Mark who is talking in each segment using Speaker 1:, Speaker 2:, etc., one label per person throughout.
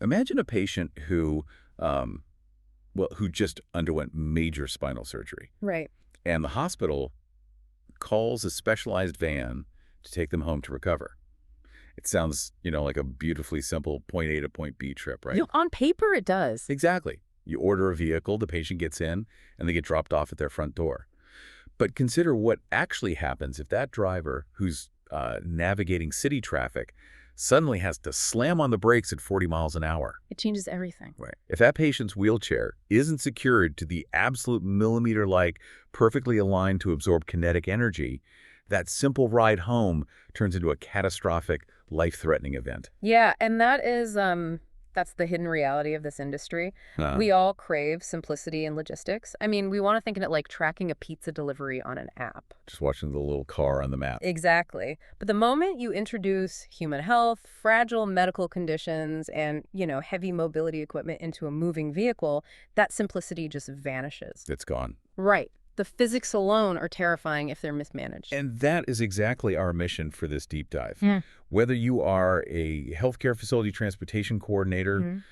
Speaker 1: Imagine a patient who just underwent major spinal surgery,
Speaker 2: Right.
Speaker 1: and the hospital calls a specialized van to take them home to recover. It sounds, like a beautifully simple point A to point B trip, right?
Speaker 2: On paper, it does.
Speaker 1: Exactly. You order a vehicle, the patient gets in, and they get dropped off at their front door. But consider what actually happens if that driver who's navigating city traffic suddenly has to slam on the brakes at 40 miles an hour.
Speaker 2: It changes everything.
Speaker 1: Right. If that patient's wheelchair isn't secured to the absolute millimeter-like, perfectly aligned to absorb kinetic energy, that simple ride home turns into a catastrophic, life-threatening event.
Speaker 2: Yeah, and that's the hidden reality of this industry. We all crave simplicity in logistics. I mean, we want to think of it like tracking a pizza delivery on an app.
Speaker 1: Just watching the little car on the map.
Speaker 2: Exactly. But the moment you introduce human health, fragile medical conditions, and, heavy mobility equipment into a moving vehicle, that simplicity just vanishes.
Speaker 1: It's gone.
Speaker 2: Right. The physics alone are terrifying if they're mismanaged.
Speaker 1: And that is exactly our mission for this deep dive.
Speaker 2: Yeah.
Speaker 1: Whether you are a healthcare facility transportation coordinator,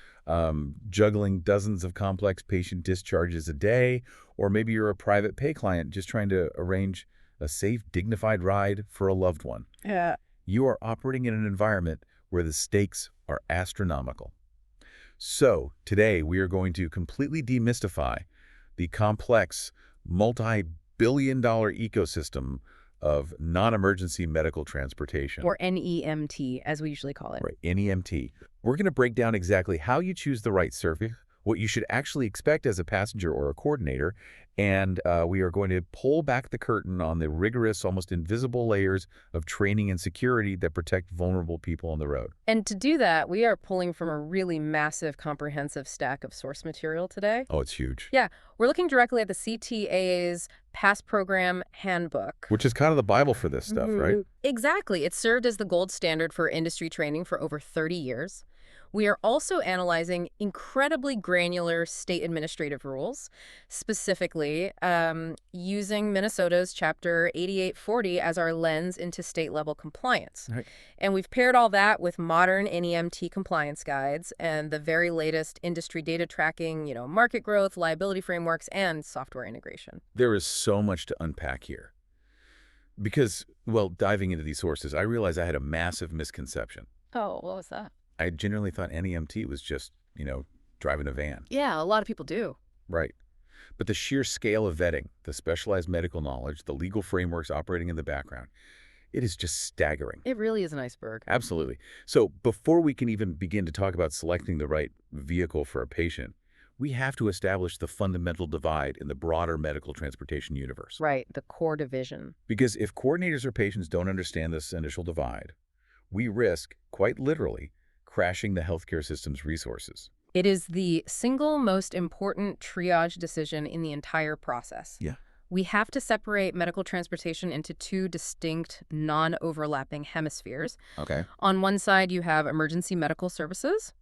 Speaker 1: juggling dozens of complex patient discharges a day, or maybe you're a private pay client just trying to arrange a safe, dignified ride for a loved one.
Speaker 2: Yeah.
Speaker 1: You are operating in an environment where the stakes are astronomical. So today we are going to completely demystify the complex, multi-billion-dollar ecosystem of non-emergency medical transportation.
Speaker 2: Or NEMT, as we usually call it.
Speaker 1: Right, NEMT. We're going to break down exactly how you choose the right service, what you should actually expect as a passenger or a coordinator, and we are going to pull back the curtain on the rigorous, almost invisible layers of training and security that protect vulnerable people on the road.
Speaker 2: And to do that, we are pulling from a really massive, comprehensive stack of source material today.
Speaker 1: Oh, it's huge.
Speaker 2: Yeah, we're looking directly at the CTA's past program handbook.
Speaker 1: Which is kind of the Bible for this stuff, right?
Speaker 2: Exactly. It's served as the gold standard for industry training for over 30 years. We are also analyzing incredibly granular state administrative rules, specifically using Minnesota's Chapter 8840 as our lens into state-level compliance.
Speaker 1: Right.
Speaker 2: And we've paired all that with modern NEMT compliance guides and the very latest industry data tracking, market growth, liability frameworks, and software integration.
Speaker 1: There is so much to unpack here. Because, diving into these sources, I realized I had a massive misconception.
Speaker 2: Oh, what was that?
Speaker 1: I genuinely thought NEMT was just, driving a van.
Speaker 2: Yeah, a lot of people do.
Speaker 1: Right. But the sheer scale of vetting, the specialized medical knowledge, the legal frameworks operating in the background, it is just staggering.
Speaker 2: It really is an iceberg.
Speaker 1: Absolutely. So before we can even begin to talk about selecting the right vehicle for a patient, we have to establish the fundamental divide in the broader medical transportation universe.
Speaker 2: Right, the core division.
Speaker 1: Because if coordinators or patients don't understand this initial divide, we risk, quite literally, crashing the healthcare system's resources.
Speaker 2: It is the single most important triage decision in the entire process.
Speaker 1: Yeah.
Speaker 2: We have to separate medical transportation into two distinct, non-overlapping hemispheres.
Speaker 1: Okay.
Speaker 2: On one side, you have emergency medical services,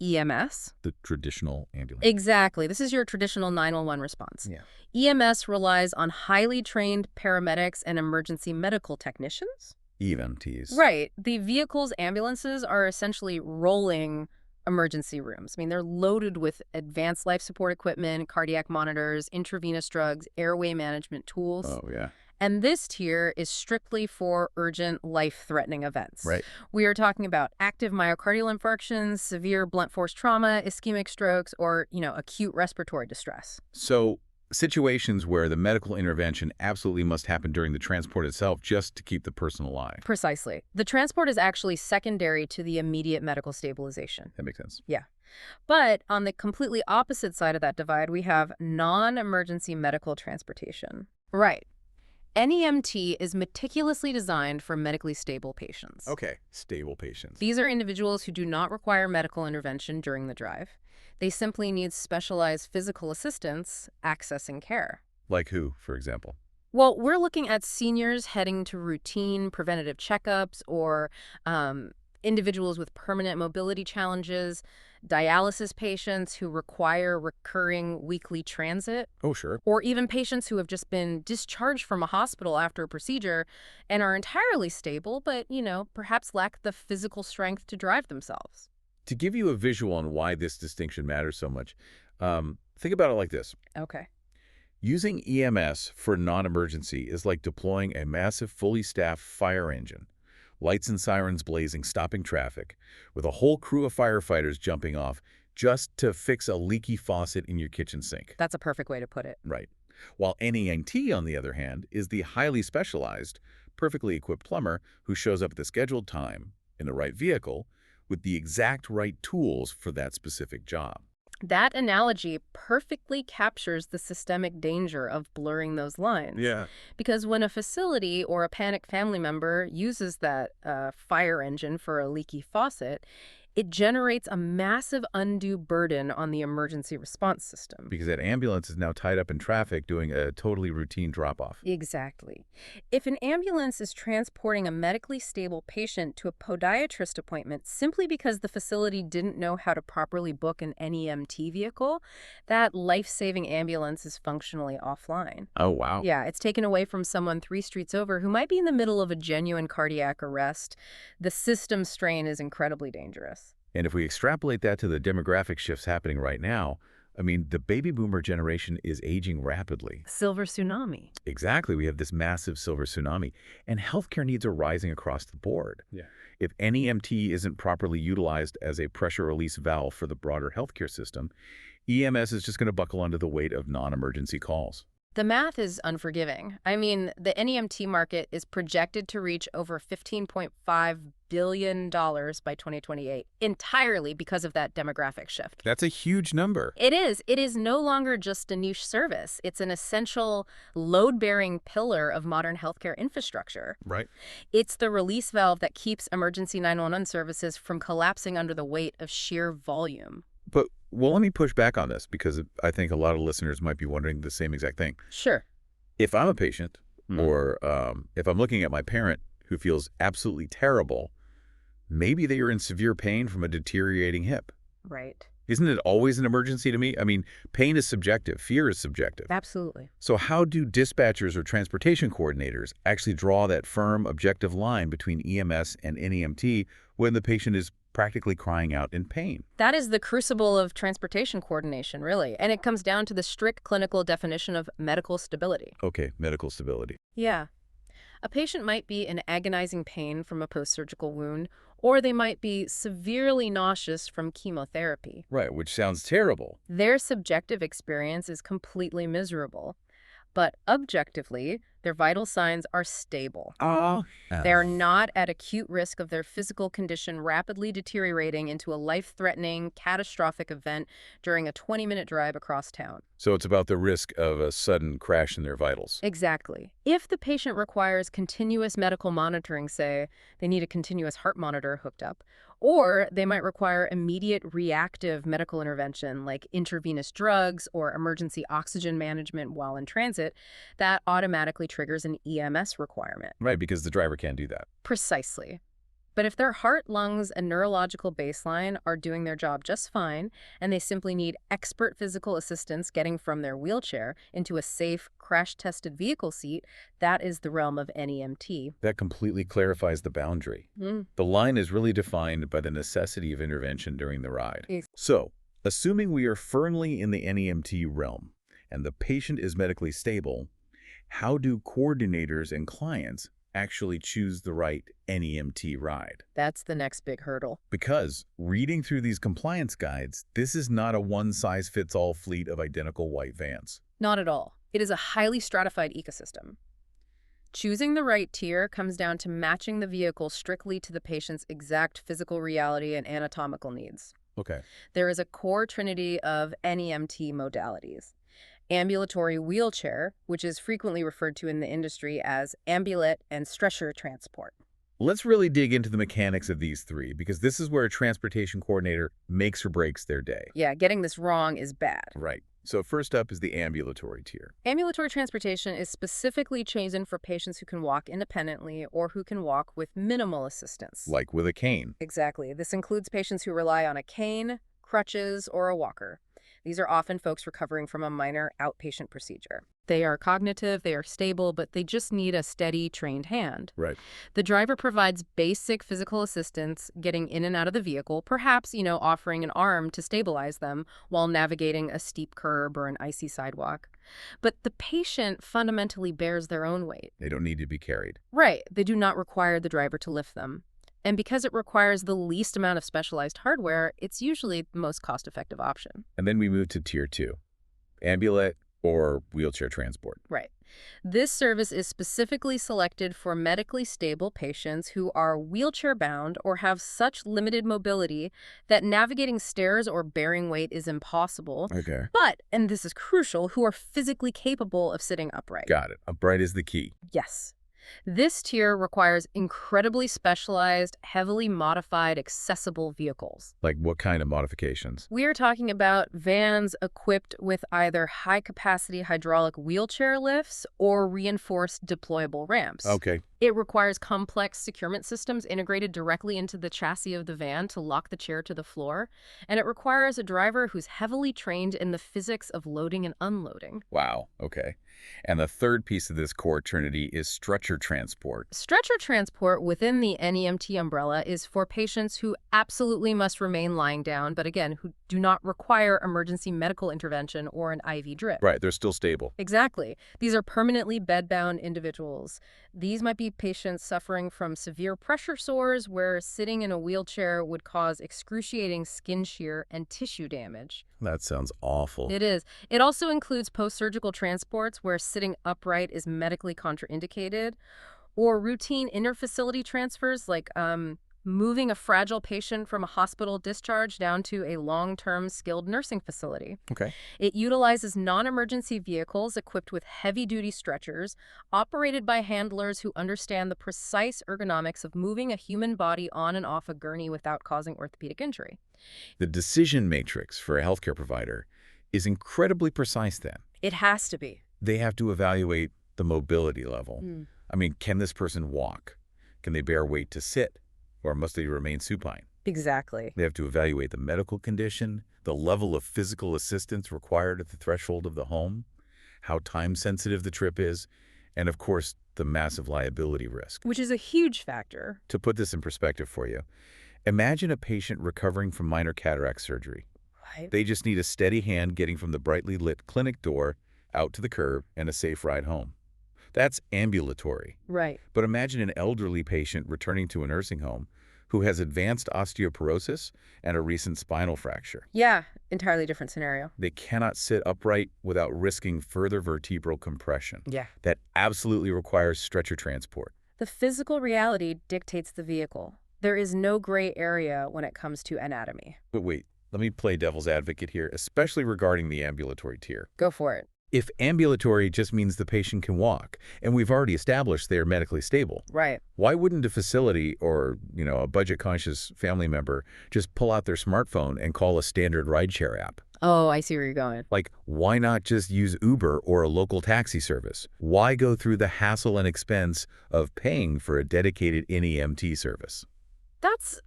Speaker 2: EMS.
Speaker 1: The traditional ambulance.
Speaker 2: Exactly. This is your traditional 911 response.
Speaker 1: Yeah.
Speaker 2: EMS relies on highly trained paramedics and emergency medical technicians.
Speaker 1: EMTs.
Speaker 2: Right. The vehicles, ambulances, are essentially rolling emergency rooms. I mean, they're loaded with advanced life support equipment, cardiac monitors, intravenous drugs, airway management tools.
Speaker 1: Oh, yeah.
Speaker 2: And this tier is strictly for urgent, life-threatening events.
Speaker 1: Right.
Speaker 2: We are talking about active myocardial infarctions, severe blunt force trauma, ischemic strokes, or, acute respiratory distress.
Speaker 1: So situations where the medical intervention absolutely must happen during the transport itself just to keep the person alive.
Speaker 2: Precisely. The transport is actually secondary to the immediate medical stabilization.
Speaker 1: That makes sense.
Speaker 2: Yeah. But on the completely opposite side of that divide, we have non-emergency medical transportation. Right. NEMT is meticulously designed for medically stable patients.
Speaker 1: Okay, stable patients.
Speaker 2: These are individuals who do not require medical intervention during the drive. They simply need specialized physical assistance accessing care.
Speaker 1: Like who, for example?
Speaker 2: Well, we're looking at seniors heading to routine preventative checkups or individuals with permanent mobility challenges, dialysis patients who require recurring weekly transit.
Speaker 1: Oh, sure.
Speaker 2: Or even patients who have just been discharged from a hospital after a procedure and are entirely stable, but, perhaps lack the physical strength to drive themselves.
Speaker 1: To give you a visual on why this distinction matters so much, think about it like this.
Speaker 2: Okay.
Speaker 1: Using EMS for non-emergency is like deploying a massive, fully staffed fire engine. Lights and sirens blazing, stopping traffic, with a whole crew of firefighters jumping off just to fix a leaky faucet in your kitchen sink.
Speaker 2: That's a perfect way to put it.
Speaker 1: Right. While NEMT, on the other hand, is the highly specialized, perfectly equipped plumber who shows up at the scheduled time, in the right vehicle, with the exact right tools for that specific job.
Speaker 2: That analogy perfectly captures the systemic danger of blurring those lines.
Speaker 1: Yeah.
Speaker 2: Because when a facility or a panicked family member uses that fire engine for a leaky faucet, it generates a massive undue burden on the emergency response system.
Speaker 1: Because that ambulance is now tied up in traffic doing a totally routine drop-off.
Speaker 2: Exactly. If an ambulance is transporting a medically stable patient to a podiatrist appointment simply because the facility didn't know how to properly book an NEMT vehicle, that life-saving ambulance is functionally offline.
Speaker 1: Oh, wow.
Speaker 2: Yeah, it's taken away from someone 3 streets over who might be in the middle of a genuine cardiac arrest. The system strain is incredibly dangerous.
Speaker 1: And if we extrapolate that to the demographic shifts happening right now, I mean, the baby boomer generation is aging rapidly.
Speaker 2: Silver tsunami.
Speaker 1: Exactly. We have this massive silver tsunami, and healthcare needs are rising across the board. Yeah. If NEMT isn't properly utilized as a pressure release valve for the broader healthcare system, EMS is just going to buckle under the weight of non-emergency calls.
Speaker 2: The math is unforgiving. I mean, the NEMT market is projected to reach over $15.5 billion by 2028, entirely because of that demographic shift.
Speaker 1: That's a huge number.
Speaker 2: It is. It is no longer just a niche service. It's an essential load-bearing pillar of modern healthcare infrastructure.
Speaker 1: Right.
Speaker 2: It's the release valve that keeps emergency 911 services from collapsing under the weight of sheer volume.
Speaker 1: But, well, let me push back on this because I think a lot of listeners might be wondering the same exact thing.
Speaker 2: Sure.
Speaker 1: If I'm a patient or if I'm looking at my parent who feels absolutely terrible, maybe they are in severe pain from a deteriorating hip.
Speaker 2: Right.
Speaker 1: Isn't it always an emergency to me? I mean, pain is subjective. Fear is subjective.
Speaker 2: Absolutely.
Speaker 1: So how do dispatchers or transportation coordinators actually draw that firm, objective line between EMS and NEMT when the patient is practically crying out in pain?
Speaker 2: That is the crucible of transportation coordination, really. And it comes down to the strict clinical definition of medical stability.
Speaker 1: Okay, medical stability.
Speaker 2: Yeah. A patient might be in agonizing pain from a post-surgical wound, or they might be severely nauseous from chemotherapy.
Speaker 1: Right, which sounds terrible.
Speaker 2: Their subjective experience is completely miserable. But objectively, their vital signs are stable. They're not at acute risk of their physical condition rapidly deteriorating into a life-threatening, catastrophic event during a 20-minute drive across town.
Speaker 1: So it's about the risk of a sudden crash in their vitals.
Speaker 2: Exactly. If the patient requires continuous medical monitoring, say, they need a continuous heart monitor hooked up, or they might require immediate reactive medical intervention like intravenous drugs or emergency oxygen management while in transit, that automatically triggers an EMS requirement.
Speaker 1: Right, because the driver can't do that.
Speaker 2: Precisely. But if their heart, lungs, and neurological baseline are doing their job just fine, and they simply need expert physical assistance getting from their wheelchair into a safe, crash-tested vehicle seat, that is the realm of NEMT.
Speaker 1: That completely clarifies the boundary. The line is really defined by the necessity of intervention during the ride. So, assuming we are firmly in the NEMT realm, and the patient is medically stable, how do coordinators and clients actually choose the right NEMT ride?
Speaker 2: That's the next big hurdle.
Speaker 1: Because reading through these compliance guides, this is not a one-size-fits-all fleet of identical white vans.
Speaker 2: Not at all. It is a highly stratified ecosystem. Choosing the right tier comes down to matching the vehicle strictly to the patient's exact physical reality and anatomical needs.
Speaker 1: Okay.
Speaker 2: There is a core trinity of NEMT modalities. Ambulatory wheelchair, which is frequently referred to in the industry as ambulette and stretcher transport.
Speaker 1: Let's really dig into the mechanics of these three, because this is where a transportation coordinator makes or breaks their day.
Speaker 2: Yeah, getting this wrong is bad.
Speaker 1: Right. So first up is the ambulatory tier.
Speaker 2: Ambulatory transportation is specifically chosen for patients who can walk independently or who can walk with minimal assistance.
Speaker 1: Like with a cane.
Speaker 2: Exactly. This includes patients who rely on a cane, crutches, or a walker. These are often folks recovering from a minor outpatient procedure. They are cognitive, they are stable, but they just need a steady, trained hand.
Speaker 1: Right.
Speaker 2: The driver provides basic physical assistance getting in and out of the vehicle, perhaps, offering an arm to stabilize them while navigating a steep curb or an icy sidewalk. But the patient fundamentally bears their own weight.
Speaker 1: They don't need to be carried.
Speaker 2: Right. They do not require the driver to lift them. And because it requires the least amount of specialized hardware, it's usually the most cost-effective option.
Speaker 1: And then we move to Tier 2, ambulette or wheelchair transport.
Speaker 2: Right. This service is specifically selected for medically stable patients who are wheelchair-bound or have such limited mobility that navigating stairs or bearing weight is impossible.
Speaker 1: Okay.
Speaker 2: But, and this is crucial, who are physically capable of sitting upright.
Speaker 1: Got it. Upright is the key.
Speaker 2: Yes. This tier requires incredibly specialized, heavily modified, accessible vehicles.
Speaker 1: Like what kind of modifications?
Speaker 2: We are talking about vans equipped with either high-capacity hydraulic wheelchair lifts or reinforced deployable ramps.
Speaker 1: Okay.
Speaker 2: It requires complex securement systems integrated directly into the chassis of the van to lock the chair to the floor. And it requires a driver who's heavily trained in the physics of loading and unloading.
Speaker 1: Wow. Okay. And the third piece of this core trinity is stretcher transport.
Speaker 2: Stretcher transport within the NEMT umbrella is for patients who absolutely must remain lying down, but again, who do not require emergency medical intervention or an IV drip.
Speaker 1: Right. They're still stable.
Speaker 2: Exactly. These are permanently bedbound individuals. These might be patients suffering from severe pressure sores where sitting in a wheelchair would cause excruciating skin shear and tissue damage.
Speaker 1: That sounds awful.
Speaker 2: It is. It also includes post-surgical transports where sitting upright is medically contraindicated, or routine inter-facility transfers like moving a fragile patient from a hospital discharge down to a long-term skilled nursing facility.
Speaker 1: Okay.
Speaker 2: It utilizes non-emergency vehicles equipped with heavy-duty stretchers, operated by handlers who understand the precise ergonomics of moving a human body on and off a gurney without causing orthopedic injury.
Speaker 1: The decision matrix for a healthcare provider is incredibly precise then.
Speaker 2: It has to be.
Speaker 1: They have to evaluate the mobility level. I mean, can this person walk? Can they bear weight to sit? Or must they remain supine?
Speaker 2: Exactly.
Speaker 1: They have to evaluate the medical condition, the level of physical assistance required at the threshold of the home, how time-sensitive the trip is, and of course, the massive liability risk.
Speaker 2: Which is a huge factor.
Speaker 1: To put this in perspective for you, imagine a patient recovering from minor cataract surgery.
Speaker 2: Right.
Speaker 1: They just need a steady hand getting from the brightly lit clinic door out to the curb and a safe ride home. That's ambulatory.
Speaker 2: Right.
Speaker 1: But imagine an elderly patient returning to a nursing home who has advanced osteoporosis and a recent spinal fracture.
Speaker 2: Yeah, entirely different scenario.
Speaker 1: They cannot sit upright without risking further vertebral compression.
Speaker 2: Yeah.
Speaker 1: That absolutely requires stretcher transport.
Speaker 2: The physical reality dictates the vehicle. There is no gray area when it comes to anatomy.
Speaker 1: But wait, let me play devil's advocate here, especially regarding the ambulatory tier.
Speaker 2: Go for it.
Speaker 1: If ambulatory just means the patient can walk, and we've already established they are medically stable,
Speaker 2: Right.
Speaker 1: why wouldn't a facility or, a budget-conscious family member just pull out their smartphone and call a standard rideshare app?
Speaker 2: Oh, I see where you're going.
Speaker 1: Like, why not just use Uber or a local taxi service? Why go through the hassle and expense of paying for a dedicated NEMT service?
Speaker 2: That's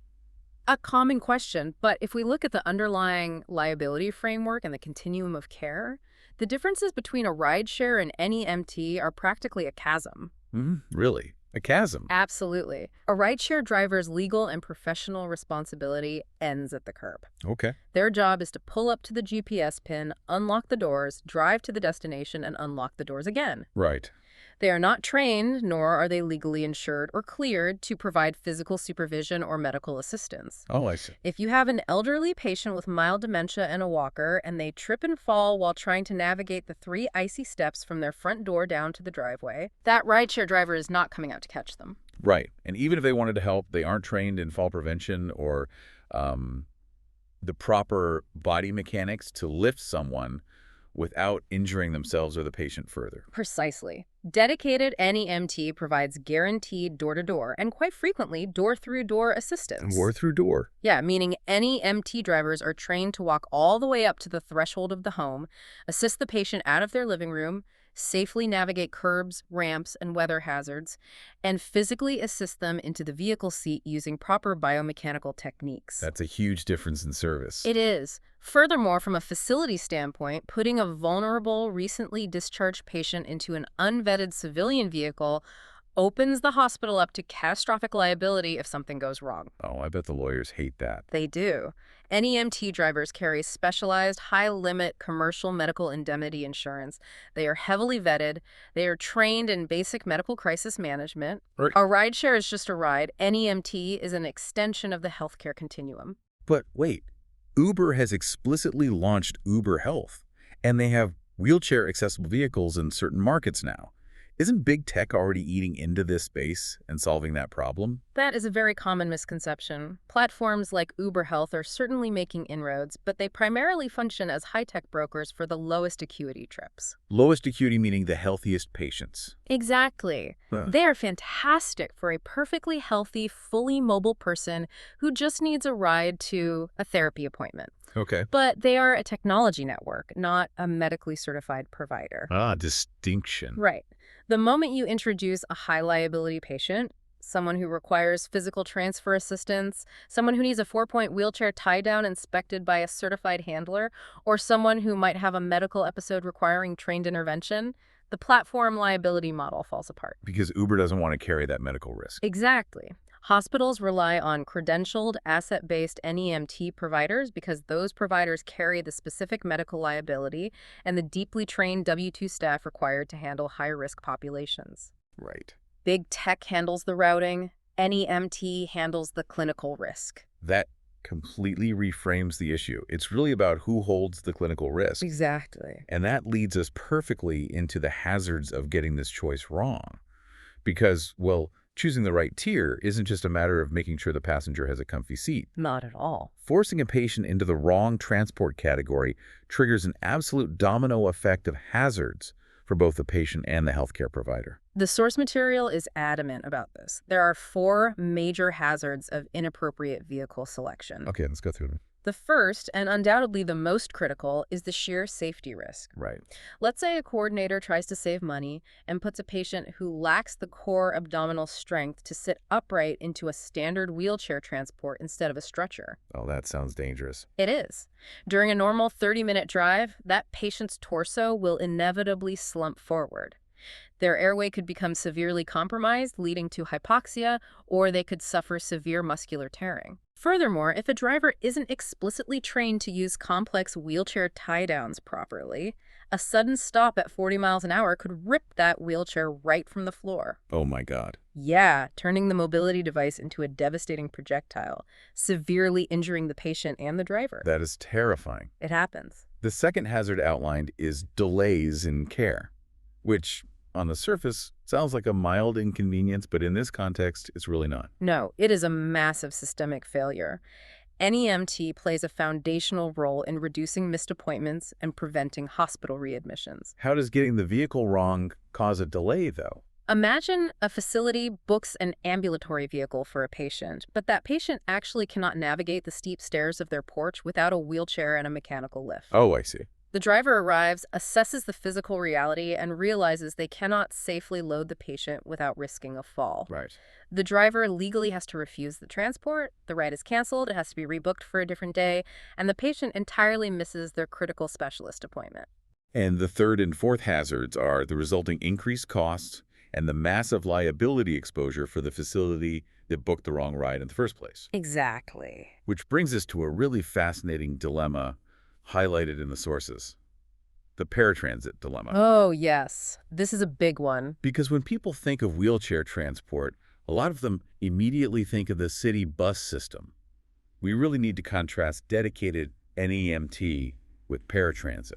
Speaker 2: a common question, but if we look at the underlying liability framework and the continuum of care, the differences between a rideshare and NEMT are practically a chasm.
Speaker 1: Really? A chasm?
Speaker 2: Absolutely. A rideshare driver's legal and professional responsibility ends at the curb.
Speaker 1: Okay.
Speaker 2: Their job is to pull up to the GPS pin, unlock the doors, drive to the destination, and unlock the doors again.
Speaker 1: Right.
Speaker 2: They are not trained, nor are they legally insured or cleared to provide physical supervision or medical assistance.
Speaker 1: Oh, I see.
Speaker 2: If you have an elderly patient with mild dementia and a walker, and they trip and fall while trying to navigate the 3 icy steps from their front door down to the driveway, that rideshare driver is not coming out to catch them.
Speaker 1: Right. And even if they wanted to help, they aren't trained in fall prevention or the proper body mechanics to lift someone without injuring themselves or the patient further.
Speaker 2: Precisely. Dedicated NEMT provides guaranteed door-to-door and quite frequently door-through-door assistance.
Speaker 1: Door through door.
Speaker 2: Yeah, meaning NEMT drivers are trained to walk all the way up to the threshold of the home, assist the patient out of their living room, safely navigate curbs, ramps, and weather hazards, and physically assist them into the vehicle seat using proper biomechanical techniques.
Speaker 1: That's a huge difference in service.
Speaker 2: It is. Furthermore, from a facility standpoint, putting a vulnerable, recently discharged patient into an unvetted civilian vehicle opens the hospital up to catastrophic liability if something goes wrong.
Speaker 1: Oh, I bet the lawyers hate that.
Speaker 2: They do. NEMT drivers carry specialized, high-limit commercial medical indemnity insurance. They are heavily vetted. They are trained in basic medical crisis management.
Speaker 1: Right.
Speaker 2: A rideshare is just a ride. NEMT is an extension of the healthcare continuum.
Speaker 1: But wait, Uber has explicitly launched Uber Health, and they have wheelchair-accessible vehicles in certain markets now. Isn't big tech already eating into this space and solving that problem?
Speaker 2: That is a very common misconception. Platforms like Uber Health are certainly making inroads, but they primarily function as high-tech brokers for the lowest acuity trips.
Speaker 1: Lowest acuity meaning the healthiest patients.
Speaker 2: Exactly.
Speaker 1: Huh.
Speaker 2: They are fantastic for a perfectly healthy, fully mobile person who just needs a ride to a therapy appointment.
Speaker 1: Okay.
Speaker 2: But they are a technology network, not a medically certified provider.
Speaker 1: Ah, distinction.
Speaker 2: Right. The moment you introduce a high-liability patient, someone who requires physical transfer assistance, someone who needs a 4-point wheelchair tie-down inspected by a certified handler, or someone who might have a medical episode requiring trained intervention, the platform liability model falls apart.
Speaker 1: Because Uber doesn't want to carry that medical risk.
Speaker 2: Exactly. Hospitals rely on credentialed, asset-based NEMT providers because those providers carry the specific medical liability and the deeply trained W-2 staff required to handle high-risk populations.
Speaker 1: Right.
Speaker 2: Big tech handles the routing, NEMT handles the clinical risk.
Speaker 1: That completely reframes the issue. It's really about who holds the clinical risk.
Speaker 2: Exactly.
Speaker 1: And that leads us perfectly into the hazards of getting this choice wrong. Because, well, choosing the right tier isn't just a matter of making sure the passenger has a comfy seat.
Speaker 2: Not at all.
Speaker 1: Forcing a patient into the wrong transport category triggers an absolute domino effect of hazards for both the patient and the healthcare provider.
Speaker 2: The source material is adamant about this. There are 4 major hazards of inappropriate vehicle selection.
Speaker 1: Okay, let's go through them.
Speaker 2: The first, and undoubtedly the most critical, is the sheer safety risk.
Speaker 1: Right.
Speaker 2: Let's say a coordinator tries to save money and puts a patient who lacks the core abdominal strength to sit upright into a standard wheelchair transport instead of a stretcher.
Speaker 1: Oh, that sounds dangerous.
Speaker 2: It is. During a normal 30-minute drive, that patient's torso will inevitably slump forward. Their airway could become severely compromised, leading to hypoxia, or they could suffer severe muscular tearing. Furthermore, if a driver isn't explicitly trained to use complex wheelchair tie-downs properly, a sudden stop at 40 miles an hour could rip that wheelchair right from the floor.
Speaker 1: Oh my God.
Speaker 2: Yeah, turning the mobility device into a devastating projectile, severely injuring the patient and the driver.
Speaker 1: That is terrifying.
Speaker 2: It happens.
Speaker 1: The second hazard outlined is delays in care, which on the surface sounds like a mild inconvenience, but in this context, it's really not.
Speaker 2: No, it is a massive systemic failure. NEMT plays a foundational role in reducing missed appointments and preventing hospital readmissions.
Speaker 1: How does getting the vehicle wrong cause a delay, though?
Speaker 2: Imagine a facility books an ambulatory vehicle for a patient, but that patient actually cannot navigate the steep stairs of their porch without a wheelchair and a mechanical lift.
Speaker 1: Oh, I see.
Speaker 2: The driver arrives, assesses the physical reality, and realizes they cannot safely load the patient without risking a fall.
Speaker 1: Right.
Speaker 2: The driver legally has to refuse the transport, the ride is canceled, it has to be rebooked for a different day, and the patient entirely misses their critical specialist appointment.
Speaker 1: And the third and fourth hazards are the resulting increased costs and the massive liability exposure for the facility that booked the wrong ride in the first place.
Speaker 2: Exactly.
Speaker 1: Which brings us to a really fascinating dilemma highlighted in the sources. The paratransit dilemma.
Speaker 2: Oh, yes. This is a big one.
Speaker 1: Because when people think of wheelchair transport, a lot of them immediately think of the city bus system. We really need to contrast dedicated NEMT with paratransit.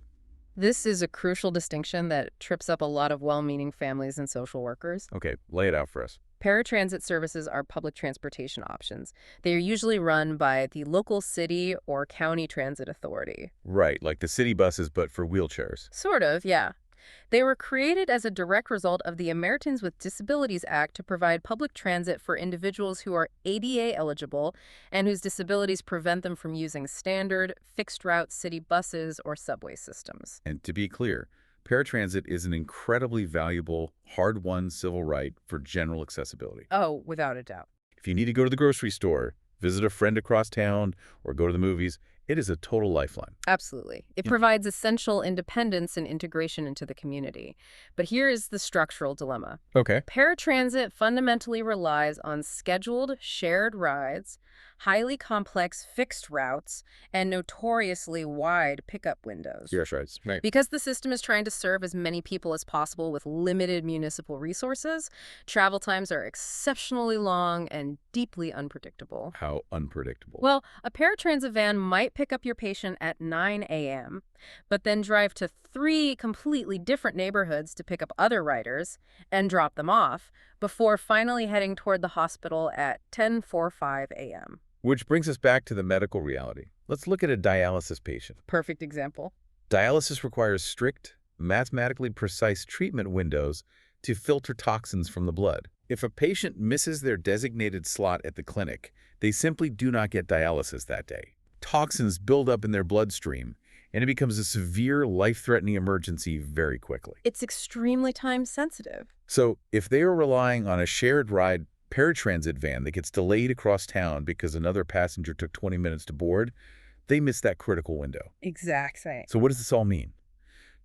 Speaker 2: This is a crucial distinction that trips up a lot of well-meaning families and social workers.
Speaker 1: Okay, lay it out for us.
Speaker 2: Paratransit services are public transportation options. They are usually run by the local city or county transit authority.
Speaker 1: Right, like the city buses, but for wheelchairs.
Speaker 2: Sort of, yeah. They were created as a direct result of the Americans with Disabilities Act to provide public transit for individuals who are ADA eligible and whose disabilities prevent them from using standard, fixed-route city buses or subway systems.
Speaker 1: And to be clear, paratransit is an incredibly valuable, hard-won civil right for general accessibility.
Speaker 2: Oh, without a doubt.
Speaker 1: If you need to go to the grocery store, visit a friend across town, or go to the movies, It is a total lifeline.
Speaker 2: Absolutely. It
Speaker 1: Yeah.
Speaker 2: provides essential independence and integration into the community. But here is the structural dilemma.
Speaker 1: Okay.
Speaker 2: Paratransit fundamentally relies on scheduled, shared rides, highly complex fixed routes, and notoriously wide pickup windows.
Speaker 1: Yes, right.
Speaker 2: Because the system is trying to serve as many people as possible with limited municipal resources, travel times are exceptionally long and deeply unpredictable.
Speaker 1: How unpredictable.
Speaker 2: Well, a paratransit van might pick up your patient at 9 a.m., but then drive to 3 completely different neighborhoods to pick up other riders and drop them off before finally heading toward the hospital at 10:45 a.m.
Speaker 1: Which brings us back to the medical reality. Let's look at a dialysis patient.
Speaker 2: Perfect example.
Speaker 1: Dialysis requires strict, mathematically precise treatment windows to filter toxins from the blood. If a patient misses their designated slot at the clinic, they simply do not get dialysis that day. Toxins build up in their bloodstream, and it becomes a severe, life-threatening emergency very quickly.
Speaker 2: It's extremely time sensitive.
Speaker 1: So if they are relying on a shared ride paratransit van that gets delayed across town because another passenger took 20 minutes to board, they miss that critical window.
Speaker 2: Exactly.
Speaker 1: So what does this all mean?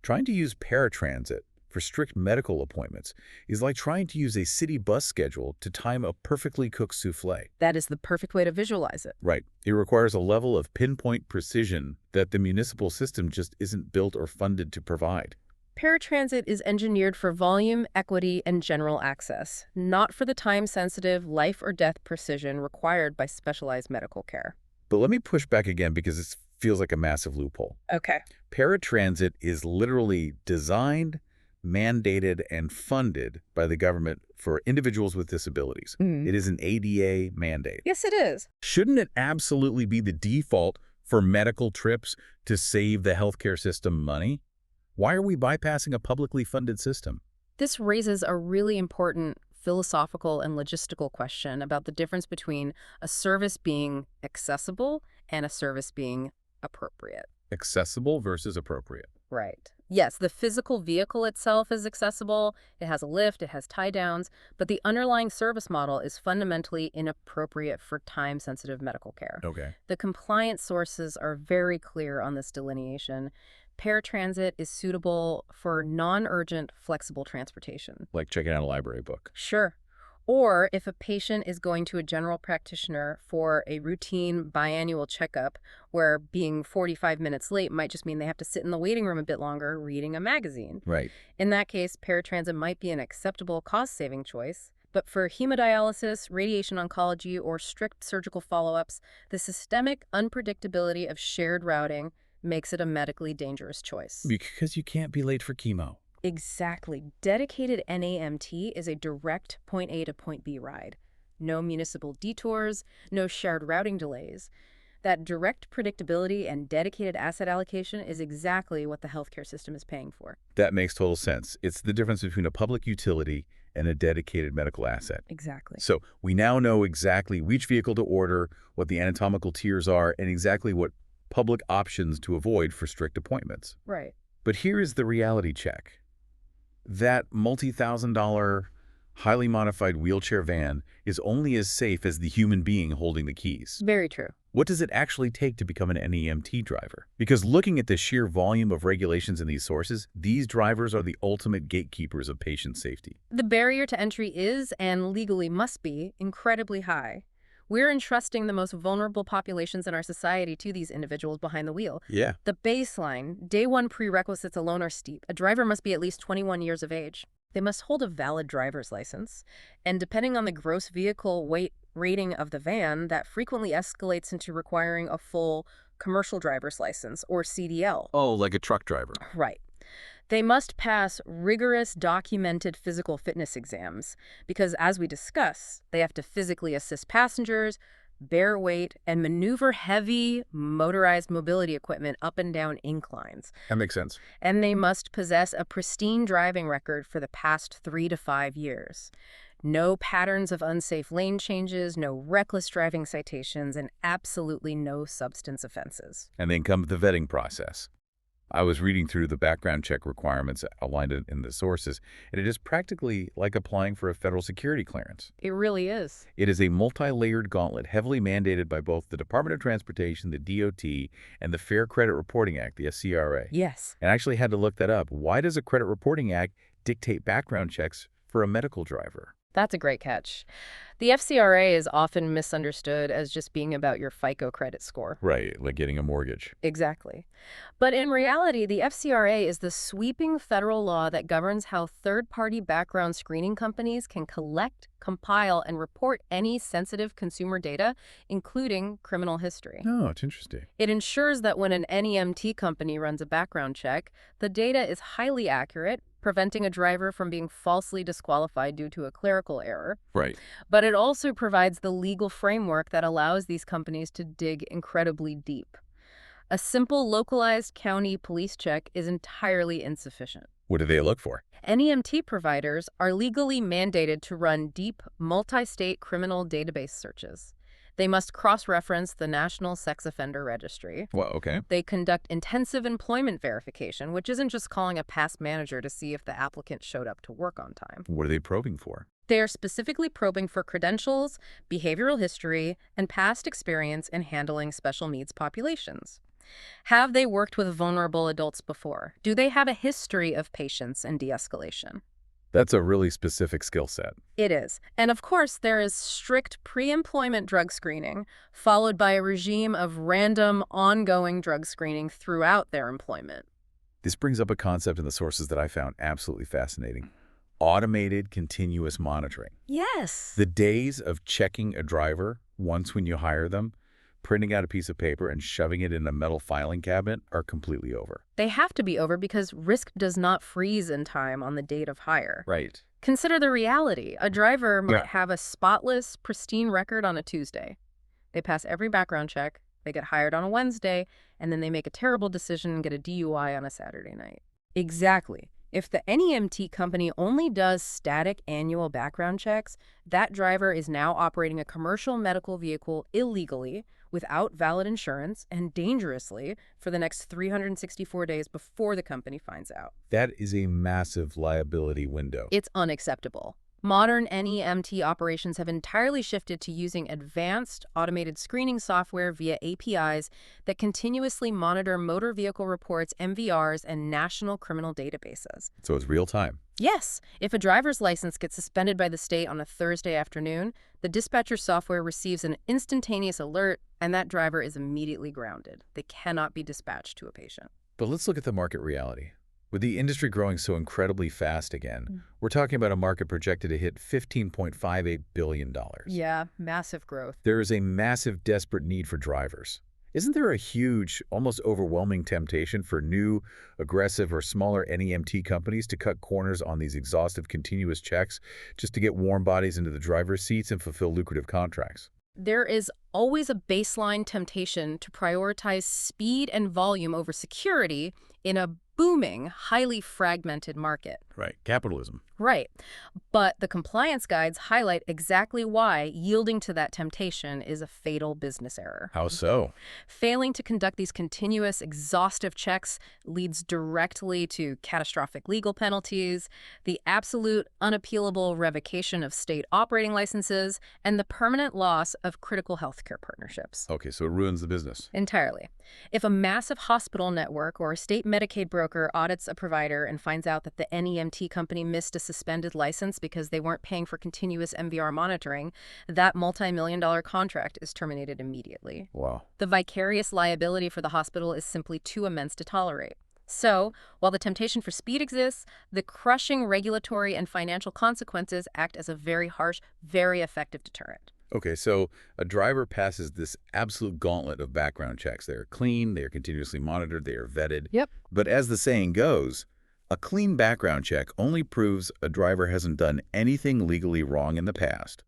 Speaker 1: Trying to use paratransit for strict medical appointments is like trying to use a city bus schedule to time a perfectly cooked souffle.
Speaker 2: That is the perfect way to visualize it.
Speaker 1: Right. It requires a level of pinpoint precision that the municipal system just isn't built or funded to provide.
Speaker 2: Paratransit is engineered for volume, equity, and general access, not for the time-sensitive life or death precision required by specialized medical care.
Speaker 1: But let me push back again because this feels like a massive loophole.
Speaker 2: Okay.
Speaker 1: Paratransit is literally designed, mandated, and funded by the government for individuals with disabilities. It is an ADA mandate.
Speaker 2: Yes, it is.
Speaker 1: Shouldn't it absolutely be the default for medical trips to save the healthcare system money? Why are we bypassing a publicly funded system?
Speaker 2: This raises a really important philosophical and logistical question about the difference between a service being accessible and a service being appropriate.
Speaker 1: Accessible versus appropriate.
Speaker 2: Right. Yes, the physical vehicle itself is accessible, it has a lift, it has tie-downs, but the underlying service model is fundamentally inappropriate for time-sensitive medical care.
Speaker 1: Okay.
Speaker 2: The compliance sources are very clear on this delineation. Paratransit is suitable for non-urgent, flexible transportation.
Speaker 1: Like checking out a library book.
Speaker 2: Sure. Or if a patient is going to a general practitioner for a routine biannual checkup where being 45 minutes late might just mean they have to sit in the waiting room a bit longer reading a magazine.
Speaker 1: Right.
Speaker 2: In that case, paratransit might be an acceptable cost-saving choice. But for hemodialysis, radiation oncology, or strict surgical follow-ups, the systemic unpredictability of shared routing makes it a medically dangerous choice.
Speaker 1: Because you can't be late for chemo.
Speaker 2: Exactly. Dedicated NEMT is a direct point A to point B ride. No municipal detours, no shared routing delays. That direct predictability and dedicated asset allocation is exactly what the healthcare system is paying for.
Speaker 1: That makes total sense. It's the difference between a public utility and a dedicated medical asset.
Speaker 2: Exactly.
Speaker 1: So we now know exactly which vehicle to order, what the anatomical tiers are, and exactly what public options to avoid for strict appointments.
Speaker 2: Right.
Speaker 1: But here is the reality check. That multi-thousand-dollar, highly modified wheelchair van is only as safe as the human being holding the keys.
Speaker 2: Very true.
Speaker 1: What does it actually take to become an NEMT driver? Because looking at the sheer volume of regulations in these sources, these drivers are the ultimate gatekeepers of patient safety.
Speaker 2: The barrier to entry is, and legally must be, incredibly high. We're entrusting the most vulnerable populations in our society to these individuals behind the wheel.
Speaker 1: Yeah.
Speaker 2: The baseline, day one prerequisites alone are steep. A driver must be at least 21 years of age. They must hold a valid driver's license. And depending on the gross vehicle weight rating of the van, that frequently escalates into requiring a full commercial driver's license, or CDL.
Speaker 1: Oh, like a truck driver.
Speaker 2: Right. They must pass rigorous documented physical fitness exams because, as we discuss, they have to physically assist passengers, bear weight, and maneuver heavy motorized mobility equipment up and down inclines.
Speaker 1: That makes sense.
Speaker 2: And they must possess a pristine driving record for the past 3 to 5 years. No patterns of unsafe lane changes, no reckless driving citations, and absolutely no substance offenses.
Speaker 1: And then comes the vetting process. I was reading through the background check requirements outlined in the sources, and it is practically like applying for a federal security clearance.
Speaker 2: It really is.
Speaker 1: It is a multi-layered gauntlet heavily mandated by both the Department of Transportation, the DOT, and the Fair Credit Reporting Act, the SCRA.
Speaker 2: Yes.
Speaker 1: And I actually had to look that up. Why does a Credit Reporting Act dictate background checks for a medical driver?
Speaker 2: That's a great catch. The FCRA is often misunderstood as just being about your FICO credit score.
Speaker 1: Right, like getting a mortgage.
Speaker 2: Exactly. But in reality, the FCRA is the sweeping federal law that governs how third-party background screening companies can collect, compile, and report any sensitive consumer data, including criminal history.
Speaker 1: Oh, it's interesting.
Speaker 2: It ensures that when an NEMT company runs a background check, the data is highly accurate, preventing a driver from being falsely disqualified due to a clerical error.
Speaker 1: Right.
Speaker 2: But it also provides the legal framework that allows these companies to dig incredibly deep. A simple localized county police check is entirely insufficient.
Speaker 1: What do they look for?
Speaker 2: NEMT providers are legally mandated to run deep, multi-state criminal database searches. They must cross-reference the National Sex Offender Registry.
Speaker 1: Well, okay.
Speaker 2: They conduct intensive employment verification, which isn't just calling a past manager to see if the applicant showed up to work on time.
Speaker 1: What are they probing for?
Speaker 2: They are specifically probing for credentials, behavioral history, and past experience in handling special needs populations. Have they worked with vulnerable adults before? Do they have a history of patience and de-escalation?
Speaker 1: That's a really specific skill set.
Speaker 2: It is. And of course, there is strict pre-employment drug screening, followed by a regime of random, ongoing drug screening throughout their employment.
Speaker 1: This brings up a concept in the sources that I found absolutely fascinating. Automated continuous monitoring.
Speaker 2: Yes.
Speaker 1: The days of checking a driver once when you hire them, printing out a piece of paper and shoving it in a metal filing cabinet are completely over.
Speaker 2: They have to be over because risk does not freeze in time on the date of hire.
Speaker 1: Right.
Speaker 2: Consider the reality. A driver might have a spotless, pristine record on a Tuesday. They pass every background check, they get hired on a Wednesday, and then they make a terrible decision and get a DUI on a Saturday night. Exactly. If the NEMT company only does static annual background checks, that driver is now operating a commercial medical vehicle illegally, without valid insurance, and dangerously for the next 364 days before the company finds out.
Speaker 1: That is a massive liability window.
Speaker 2: It's unacceptable. Modern NEMT operations have entirely shifted to using advanced automated screening software via APIs that continuously monitor motor vehicle reports, MVRs, and national criminal databases.
Speaker 1: So it's real time.
Speaker 2: Yes, if a driver's license gets suspended by the state on a Thursday afternoon, the dispatcher software receives an instantaneous alert, and that driver is immediately grounded. They cannot be dispatched to a patient.
Speaker 1: But let's look at the market reality. With the industry growing so incredibly fast again, we're talking about a market projected to hit $15.58 billion.
Speaker 2: Yeah, massive growth.
Speaker 1: There is a massive, desperate need for drivers. Isn't there a huge, almost overwhelming temptation for new, aggressive, or smaller NEMT companies to cut corners on these exhaustive continuous checks just to get warm bodies into the driver's seats and fulfill lucrative contracts?
Speaker 2: There is always a baseline temptation to prioritize speed and volume over security in a booming, highly fragmented market.
Speaker 1: Right. Capitalism.
Speaker 2: Right. But the compliance guides highlight exactly why yielding to that temptation is a fatal business error.
Speaker 1: How so?
Speaker 2: Failing to conduct these continuous, exhaustive checks leads directly to catastrophic legal penalties, the absolute, unappealable revocation of state operating licenses, and the permanent loss of critical healthcare partnerships.
Speaker 1: Okay, so it ruins the business.
Speaker 2: Entirely. If a massive hospital network or a state Medicaid broker audits a provider and finds out that the NEMT company missed a suspended license because they weren't paying for continuous MVR monitoring, that multi-million-dollar contract is terminated immediately.
Speaker 1: Wow.
Speaker 2: The vicarious liability for the hospital is simply too immense to tolerate. So, while the temptation for speed exists, the crushing regulatory and financial consequences act as a very harsh, very effective deterrent.
Speaker 1: Okay, so a driver passes this absolute gauntlet of background checks. They are clean, they are continuously monitored, they are vetted.
Speaker 2: Yep.
Speaker 1: But as the saying goes, a clean background check only proves a driver hasn't done anything legally wrong in the past.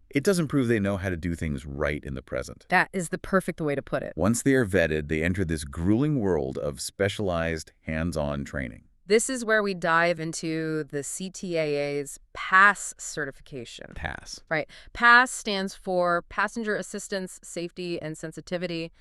Speaker 1: It doesn't prove they know how to do things right in the present.
Speaker 2: That is the perfect way to put it.
Speaker 1: Once they are vetted, they enter this grueling world of specialized, hands-on training.
Speaker 2: This is where we dive into the CTAA's PASS certification.
Speaker 1: PASS.
Speaker 2: Right. PASS stands for Passenger Assistance, Safety, and Sensitivity.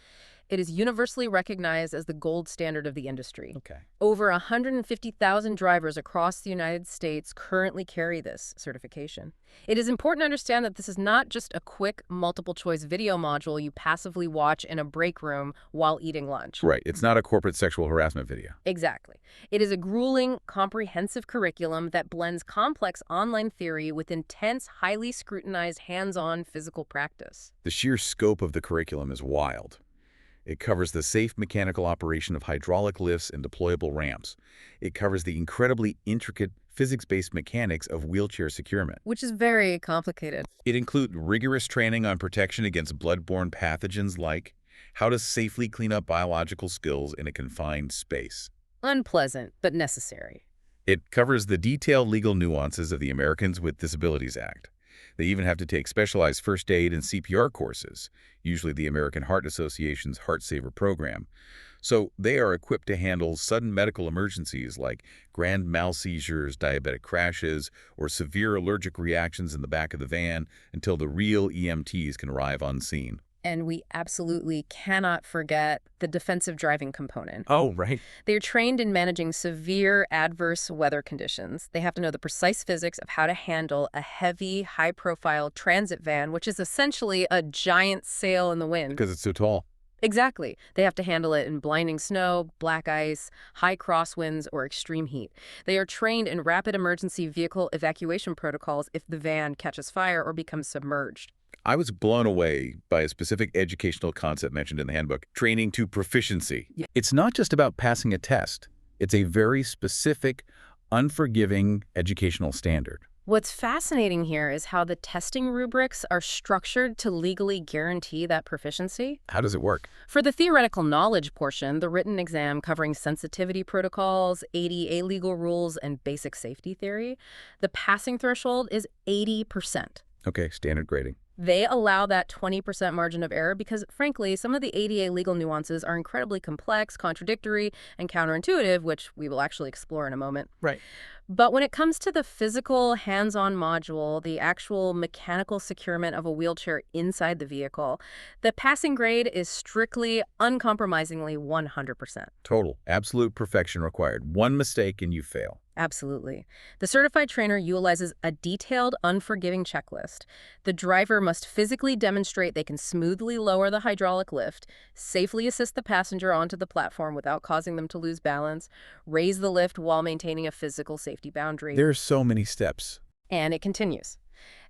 Speaker 2: It is universally recognized as the gold standard of the industry.
Speaker 1: Okay.
Speaker 2: Over 150,000 drivers across the United States currently carry this certification. It is important to understand that this is not just a quick multiple-choice video module you passively watch in a break room while eating lunch.
Speaker 1: Right. It's not a corporate sexual harassment video.
Speaker 2: Exactly. It is a grueling, comprehensive curriculum that blends complex online theory with intense, highly scrutinized hands-on physical practice.
Speaker 1: The sheer scope of the curriculum is wild. It covers the safe mechanical operation of hydraulic lifts and deployable ramps. It covers the incredibly intricate physics-based mechanics of wheelchair securement.
Speaker 2: Which is very complicated.
Speaker 1: It includes rigorous training on protection against bloodborne pathogens like how to safely clean up biological spills in a confined space.
Speaker 2: Unpleasant, but necessary.
Speaker 1: It covers the detailed legal nuances of the Americans with Disabilities Act. They even have to take specialized first aid and CPR courses, usually the American Heart Association's Heart Saver program. So they are equipped to handle sudden medical emergencies like grand mal seizures, diabetic crashes, or severe allergic reactions in the back of the van until the real EMTs can arrive on scene.
Speaker 2: And we absolutely cannot forget the defensive driving component.
Speaker 1: Oh, right.
Speaker 2: They are trained in managing severe adverse weather conditions. They have to know the precise physics of how to handle a heavy, high-profile transit van, which is essentially a giant sail in the wind.
Speaker 1: Because it's so tall.
Speaker 2: Exactly. They have to handle it in blinding snow, black ice, high crosswinds, or extreme heat. They are trained in rapid emergency vehicle evacuation protocols if the van catches fire or becomes submerged.
Speaker 1: I was blown away by a specific educational concept mentioned in the handbook, training to proficiency.
Speaker 2: Yeah.
Speaker 1: It's not just about passing a test. It's a very specific, unforgiving educational standard.
Speaker 2: What's fascinating here is how the testing rubrics are structured to legally guarantee that proficiency.
Speaker 1: How does it work?
Speaker 2: For the theoretical knowledge portion, the written exam covering sensitivity protocols, ADA legal rules, and basic safety theory, the passing threshold is 80%.
Speaker 1: Okay, standard grading.
Speaker 2: They allow that 20% margin of error because, frankly, some of the ADA legal nuances are incredibly complex, contradictory, and counterintuitive, which we will actually explore in a moment.
Speaker 1: Right.
Speaker 2: But when it comes to the physical hands-on module, the actual mechanical securement of a wheelchair inside the vehicle, the passing grade is strictly, uncompromisingly 100%.
Speaker 1: Total, absolute perfection required. One mistake and you fail.
Speaker 2: Absolutely. The certified trainer utilizes a detailed, unforgiving checklist. The driver must physically demonstrate they can smoothly lower the hydraulic lift, safely assist the passenger onto the platform without causing them to lose balance, raise the lift while maintaining a physical safety boundary.
Speaker 1: There are so many steps.
Speaker 2: And it continues.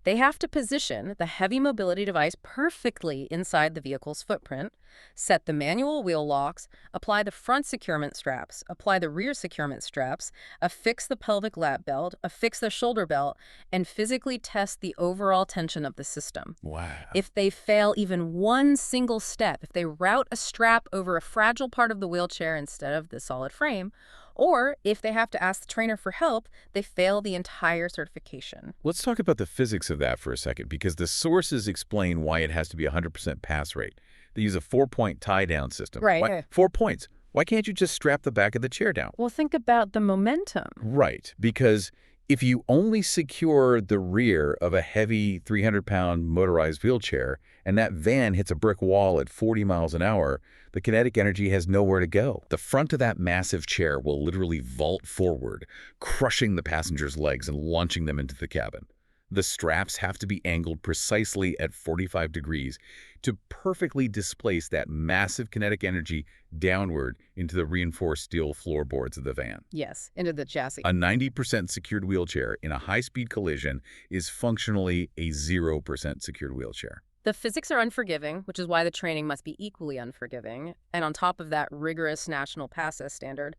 Speaker 2: They have to position the heavy mobility device perfectly inside the vehicle's footprint, set the manual wheel locks, apply the front securement straps, apply the rear securement straps, affix the pelvic lap belt, affix the shoulder belt, and physically test the overall tension of the system.
Speaker 1: Wow.
Speaker 2: If they fail even one single step, if they route a strap over a fragile part of the wheelchair instead of the solid frame, or if they have to ask the trainer for help, they fail the entire certification.
Speaker 1: Let's talk about the physics of that for a second, because the sources explain why it has to be 100% pass rate. They use a 4-point tie-down system.
Speaker 2: Right.
Speaker 1: Why, 4 points. Why can't you just strap the back of the chair down?
Speaker 2: Well, think about the momentum.
Speaker 1: Right, because if you only secure the rear of a heavy 300-pound motorized wheelchair and that van hits a brick wall at 40 miles an hour, the kinetic energy has nowhere to go. The front of that massive chair will literally vault forward, crushing the passenger's legs and launching them into the cabin. The straps have to be angled precisely at 45 degrees to perfectly displace that massive kinetic energy downward into the reinforced steel floorboards of the van.
Speaker 2: Yes, into the chassis.
Speaker 1: A 90% secured wheelchair in a high-speed collision is functionally a 0% secured wheelchair.
Speaker 2: The physics are unforgiving, which is why the training must be equally unforgiving. And on top of that rigorous national PASS standard,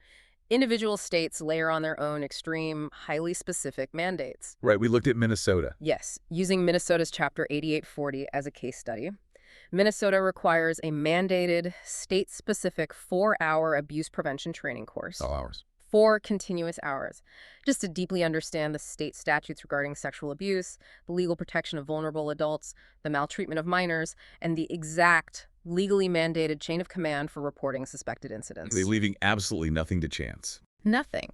Speaker 2: individual states layer on their own extreme, highly specific mandates.
Speaker 1: Right, we looked at Minnesota.
Speaker 2: Yes, using Minnesota's Chapter 8840 as a case study. Minnesota requires a mandated, state-specific 4-hour abuse prevention training course.
Speaker 1: All hours.
Speaker 2: 4 continuous hours, just to deeply understand the state statutes regarding sexual abuse, the legal protection of vulnerable adults, the maltreatment of minors, and the exact legally mandated chain of command for reporting suspected incidents.
Speaker 1: They're leaving absolutely nothing to chance.
Speaker 2: Nothing.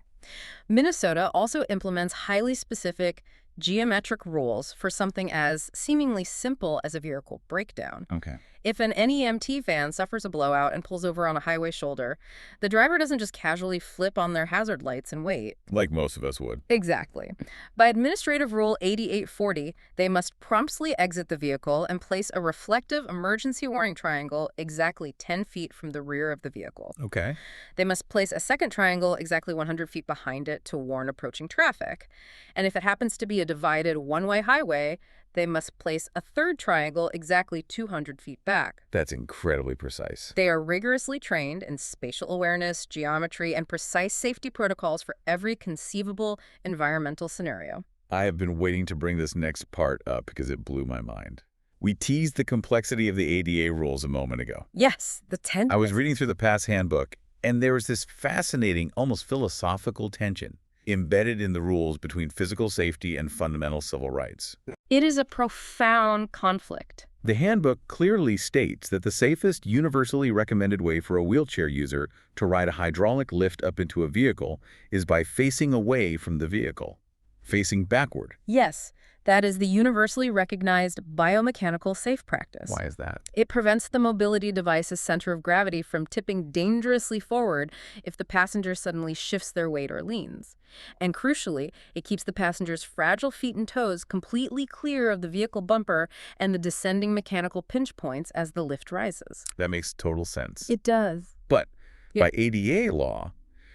Speaker 2: Minnesota also implements highly specific geometric rules for something as seemingly simple as a vehicle breakdown.
Speaker 1: Okay.
Speaker 2: If an NEMT van suffers a blowout and pulls over on a highway shoulder, the driver doesn't just casually flip on their hazard lights and wait.
Speaker 1: Like most of us would.
Speaker 2: Exactly. By Administrative Rule 8840, they must promptly exit the vehicle and place a reflective emergency warning triangle exactly 10 feet from the rear of the vehicle.
Speaker 1: Okay.
Speaker 2: They must place a second triangle exactly 100 feet behind it to warn approaching traffic. And if it happens to be a divided one-way highway, they must place a third triangle exactly 200 feet back.
Speaker 1: That's incredibly precise.
Speaker 2: They are rigorously trained in spatial awareness, geometry, and precise safety protocols for every conceivable environmental scenario.
Speaker 1: I have been waiting to bring this next part up because it blew my mind. We teased the complexity of the ADA rules a moment ago.
Speaker 2: Yes, the 10th.
Speaker 1: I was reading through the past handbook, and there was this fascinating, almost philosophical tension embedded in the rules between physical safety and fundamental civil rights.
Speaker 2: It is a profound conflict.
Speaker 1: The handbook clearly states that the safest, universally recommended way for a wheelchair user to ride a hydraulic lift up into a vehicle is by facing away from the vehicle, facing backward.
Speaker 2: Yes, that is the universally recognized biomechanical safe practice.
Speaker 1: Why is that?
Speaker 2: It prevents the mobility device's center of gravity from tipping dangerously forward if the passenger suddenly shifts their weight or leans. And crucially, it keeps the passenger's fragile feet and toes completely clear of the vehicle bumper and the descending mechanical pinch points as the lift rises.
Speaker 1: That makes total sense.
Speaker 2: It does.
Speaker 1: But
Speaker 2: Yeah.
Speaker 1: by ADA law,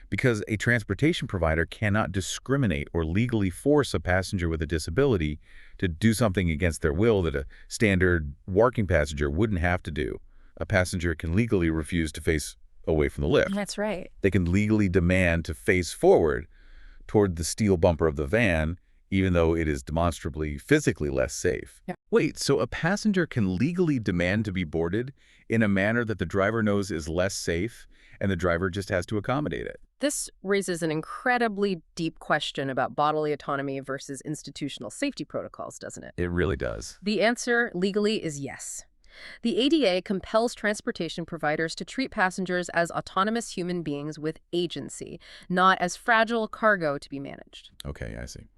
Speaker 1: because a transportation provider cannot discriminate or legally force a passenger with a disability to do something against their will that a standard walking passenger wouldn't have to do, a passenger can legally refuse to face away from the lift.
Speaker 2: That's right.
Speaker 1: They can legally demand to face forward toward the steel bumper of the van, even though it is demonstrably physically less safe.
Speaker 2: Yeah.
Speaker 1: Wait, so a passenger can legally demand to be boarded in a manner that the driver knows is less safe, and the driver just has to accommodate it?
Speaker 2: This raises an incredibly deep question about bodily autonomy versus institutional safety protocols, doesn't it?
Speaker 1: It really does.
Speaker 2: The answer legally is yes. The ADA compels transportation providers to treat passengers as autonomous human beings with agency, not as fragile cargo to be managed.
Speaker 1: Okay, I see.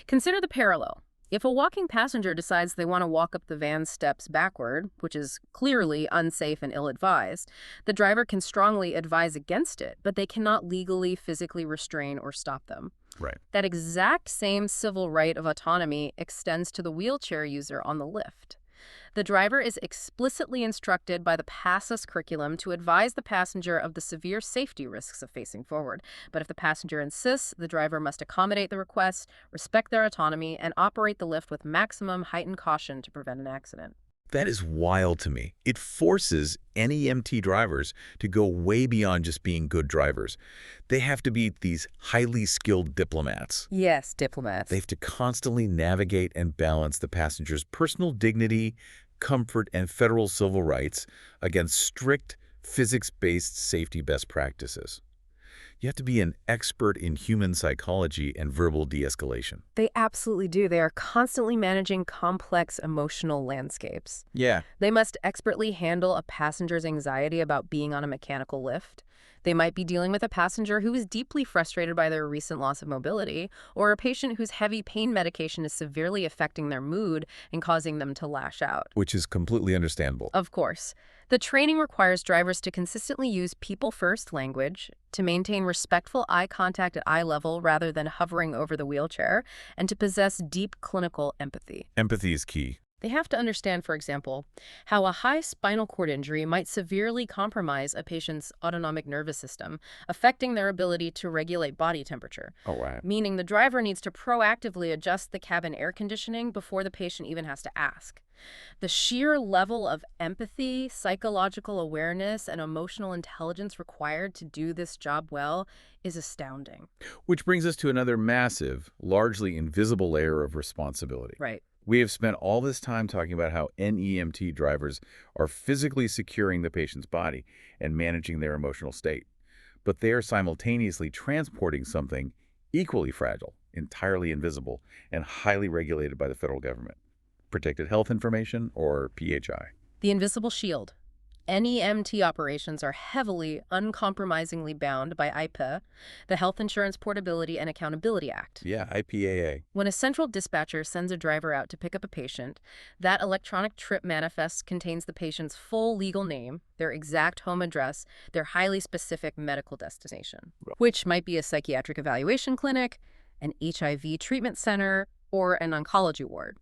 Speaker 2: Consider the parallel. If a walking passenger decides they want to walk up the van steps backward, which is clearly unsafe and ill-advised, the driver can strongly advise against it, but they cannot legally, physically restrain or stop them.
Speaker 1: Right.
Speaker 2: That exact same civil right of autonomy extends to the wheelchair user on the lift. The driver is explicitly instructed by the PASSIS curriculum to advise the passenger of the severe safety risks of facing forward. But if the passenger insists, the driver must accommodate the request, respect their autonomy, and operate the lift with maximum heightened caution to prevent an accident.
Speaker 1: That is wild to me. It forces NEMT drivers to go way beyond just being good drivers. They have to be these highly skilled diplomats.
Speaker 2: Yes, diplomats.
Speaker 1: They have to constantly navigate and balance the passenger's personal dignity, comfort, and federal civil rights against strict physics-based safety best practices. You have to be an expert in human psychology and verbal de-escalation.
Speaker 2: They absolutely do. They are constantly managing complex emotional landscapes.
Speaker 1: Yeah.
Speaker 2: They must expertly handle a passenger's anxiety about being on a mechanical lift. They might be dealing with a passenger who is deeply frustrated by their recent loss of mobility, or a patient whose heavy pain medication is severely affecting their mood and causing them to lash out.
Speaker 1: Which is completely understandable.
Speaker 2: Of course. The training requires drivers to consistently use people-first language, to maintain respectful eye contact at eye level rather than hovering over the wheelchair, and to possess deep clinical empathy.
Speaker 1: Empathy is key.
Speaker 2: They have to understand, for example, how a high spinal cord injury might severely compromise a patient's autonomic nervous system, affecting their ability to regulate body temperature.
Speaker 1: Oh, wow.
Speaker 2: Meaning the driver needs to proactively adjust the cabin air conditioning before the patient even has to ask. The sheer level of empathy, psychological awareness, and emotional intelligence required to do this job well is astounding.
Speaker 1: Which brings us to another massive, largely invisible layer of responsibility.
Speaker 2: Right.
Speaker 1: We have spent all this time talking about how NEMT drivers are physically securing the patient's body and managing their emotional state. But they are simultaneously transporting something equally fragile, entirely invisible, and highly regulated by the federal government. Protected health information, or PHI.
Speaker 2: The invisible shield. NEMT operations are heavily, uncompromisingly bound by IPA, the Health Insurance Portability and Accountability Act.
Speaker 1: Yeah, IPAA.
Speaker 2: When a central dispatcher sends a driver out to pick up a patient, that electronic trip manifest contains the patient's full legal name, their exact home address, their highly specific medical destination, which might be a psychiatric evaluation clinic, an HIV treatment center, or an oncology ward.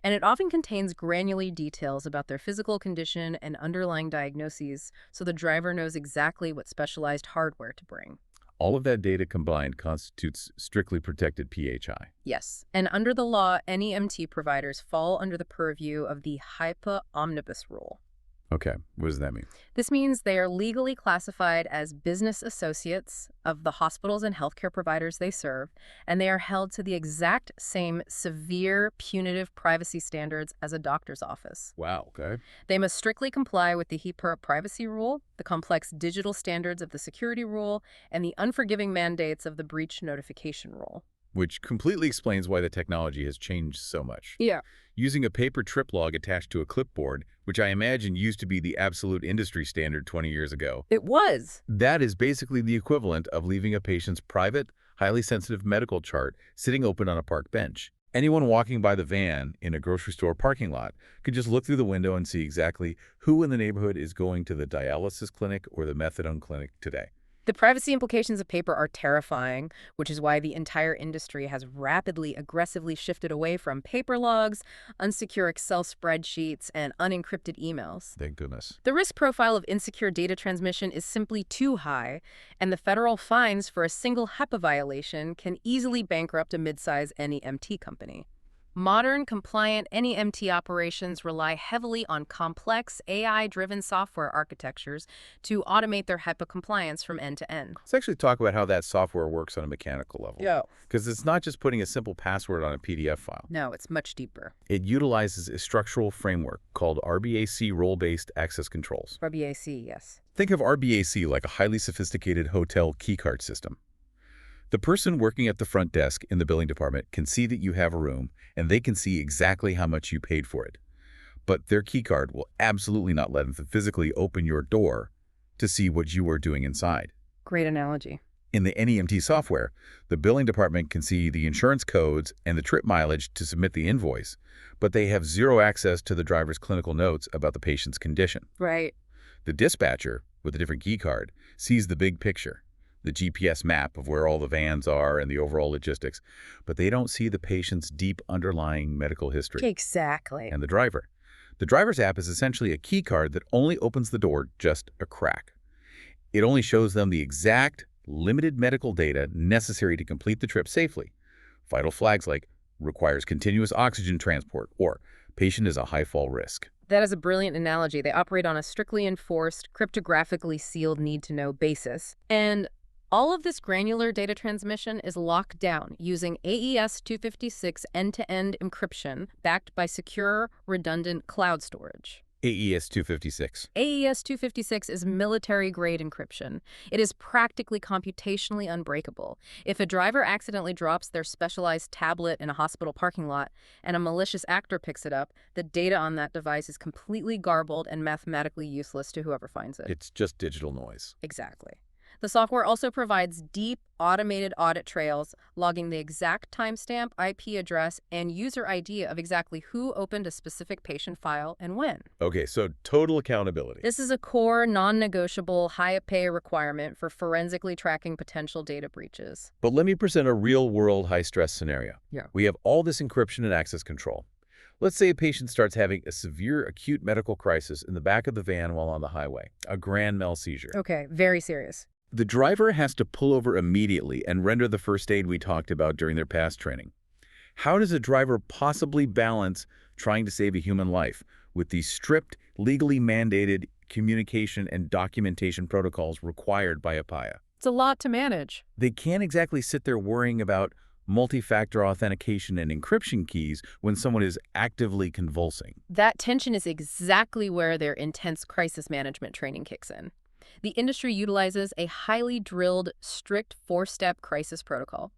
Speaker 2: And it often contains granular details about their physical condition and underlying diagnoses, so the driver knows exactly what specialized hardware to bring.
Speaker 1: All of that data combined constitutes strictly protected PHI.
Speaker 2: Yes, and under the law, NEMT providers fall under the purview of the HIPAA Omnibus Rule.
Speaker 1: Okay, what does that mean?
Speaker 2: This means they are legally classified as business associates of the hospitals and healthcare providers they serve, and they are held to the exact same severe punitive privacy standards as a doctor's office.
Speaker 1: Wow, okay.
Speaker 2: They must strictly comply with the HIPAA privacy rule, the complex digital standards of the security rule, and the unforgiving mandates of the breach notification rule.
Speaker 1: Which completely explains why the technology has changed so much.
Speaker 2: Yeah.
Speaker 1: Using a paper trip log attached to a clipboard, which I imagine used to be the absolute industry standard 20 years ago.
Speaker 2: It was.
Speaker 1: That is basically the equivalent of leaving a patient's private, highly sensitive medical chart sitting open on a park bench. Anyone walking by the van in a grocery store parking lot could just look through the window and see exactly who in the neighborhood is going to the dialysis clinic or the methadone clinic today.
Speaker 2: The privacy implications of paper are terrifying, which is why the entire industry has rapidly, aggressively shifted away from paper logs, unsecure Excel spreadsheets, and unencrypted emails.
Speaker 1: Thank goodness.
Speaker 2: The risk profile of insecure data transmission is simply too high, and the federal fines for a single HIPAA violation can easily bankrupt a mid-size NEMT company. Modern, compliant NEMT operations rely heavily on complex, AI-driven software architectures to automate their HIPAA compliance from end to end.
Speaker 1: Let's actually talk about how that software works on a mechanical level.
Speaker 2: Yeah.
Speaker 1: Because it's not just putting a simple password on a PDF file.
Speaker 2: No, it's much deeper.
Speaker 1: It utilizes a structural framework called RBAC role-based access controls.
Speaker 2: RBAC, yes.
Speaker 1: Think of RBAC like a highly sophisticated hotel keycard system. The person working at the front desk in the billing department can see that you have a room, and they can see exactly how much you paid for it. But their keycard will absolutely not let them physically open your door to see what you are doing inside.
Speaker 2: Great analogy.
Speaker 1: In the NEMT software, the billing department can see the insurance codes and the trip mileage to submit the invoice, but they have zero access to the driver's clinical notes about the patient's condition.
Speaker 2: Right.
Speaker 1: The dispatcher, with a different keycard, sees the big picture, the GPS map of where all the vans are and the overall logistics, but they don't see the patient's deep underlying medical history.
Speaker 2: Exactly.
Speaker 1: And the driver. The driver's app is essentially a key card that only opens the door just a crack. It only shows them the exact, limited medical data necessary to complete the trip safely. Vital flags like requires continuous oxygen transport or patient is a high fall risk.
Speaker 2: That is a brilliant analogy. They operate on a strictly enforced, cryptographically sealed need-to-know basis. And all of this granular data transmission is locked down using AES 256 end-to-end encryption backed by secure, redundant cloud storage.
Speaker 1: AES 256.
Speaker 2: AES 256 is military-grade encryption. It is practically computationally unbreakable. If a driver accidentally drops their specialized tablet in a hospital parking lot and a malicious actor picks it up, the data on that device is completely garbled and mathematically useless to whoever finds it.
Speaker 1: It's just digital noise.
Speaker 2: Exactly. The software also provides deep, automated audit trails, logging the exact timestamp, IP address, and user ID of exactly who opened a specific patient file and when.
Speaker 1: Okay, so total accountability.
Speaker 2: This is a core, non-negotiable, high-pay requirement for forensically tracking potential data breaches.
Speaker 1: But let me present a real-world high-stress scenario.
Speaker 2: Yeah.
Speaker 1: We have all this encryption and access control. Let's say a patient starts having a severe acute medical crisis in the back of the van while on the highway, a grand mal seizure.
Speaker 2: Okay, very serious.
Speaker 1: The driver has to pull over immediately and render the first aid we talked about during their past training. How does a driver possibly balance trying to save a human life with these strict, legally mandated communication and documentation protocols required by APAIA?
Speaker 2: It's a lot to manage.
Speaker 1: They can't exactly sit there worrying about multi-factor authentication and encryption keys when someone is actively convulsing.
Speaker 2: That tension is exactly where their intense crisis management training kicks in. The industry utilizes a highly drilled, strict four-step crisis protocol.